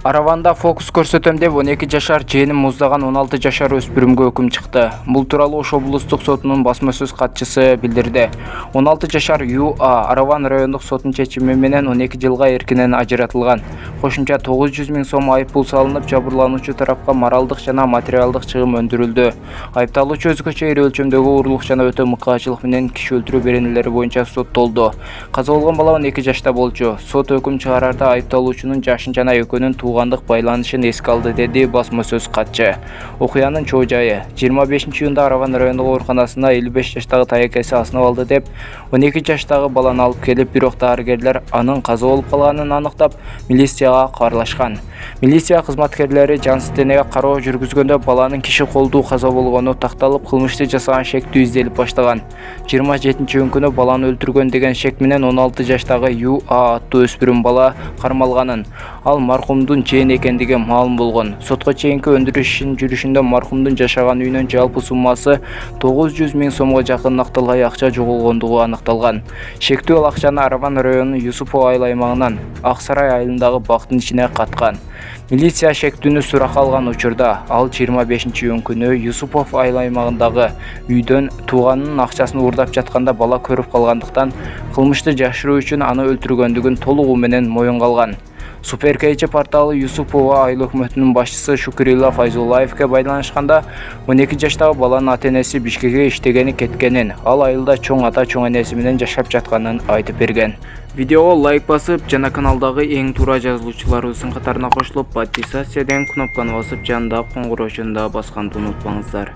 Араванда Фокус көрсөтөм деп 12 жашар Жеенин муздаган 16 жашар өспүрүмгө өкүм чыкты. Бул тууралуу Ош облустук сотунун басма сөз катчысы билдирди. 16 жашар ЮА Араван райондук сотунун чечими менен 12 жылга эркинен ажыратылган. Кошумча 900 000 сом айып пул салынып, жабырлануучу тарапка моралдык жана материалдык чыгым өндүрүлдү. Айыпталуучу өзгөчө ири өлчөмдөгү уурулук жана өтө мыкаачылык менен киши өлтүрүү беренелери боюнча соттолду. Каза болгон бала 12 жашта болчу. Сот өкүм чыгарарда айыпталуучунун жашын жана экөөнүн туугандык байланышын эске алды, деди басма сөз катчы. Окуянын чоо жайы 25-июнда Араван райондук ооруканасына 55 жаштагы таекеси асынып алды деп 12 жаштагы баланы алып келип, бирок дарыгерлер анын каза болуп калганын аныктап, милицияга кабарлашкан. Милиция кызматкерлери жансыз денеге кароо жүргүзгөндө баланын киши колдуу каза болгону такталып, кылмышты жасаган шектүү изделип баштаган. 27-июнкүнү баланы өлтүргөн деген шек менен 16 жаштагы ЮА аттуу өспүрүм бала кармалганын, ал маркумдун Жеен экендиги маалым болгон. Сотко чейинки өндүрүш жүрүшүндө маркумдун жашаган үйүнөн жалпы суммасы 900 000 сомго жакын акталгай акча жоголгондугу аныкталган. Шектүү ал акчаны Араван районунун Юсупов айыл аймагынан Ак Сарай айылындагы бактын ичине каткан. Милиция шектүүнү суракка алган учурда ал 25-июнкүнү Юсупов айыл аймагындагы үйдөн тууганынын акчасын уурдап жатканда бала көрүп калгандыктан кылмышты жашыруу үчүн аны өлтүргөндүгүн толугу менен моюнга алган. Суперкейчи порталы Юсупова айыл өкмөтүнүн башчысы Шукрилла Файзуллаевке байланышканда 12 жаштагы баланын ата-энеси Бишкекке иштегени кеткенин, ал айылда чоң ата чоң энеси менен жашап жатканын айтып берген. Видеого лайк басып, жана каналдагы эң туура жазылуучуларыбыздын катарына кошулуп, подписация деген кнопканы басып, жанындагы коңгуроочуну да басканды унутпаңыздар.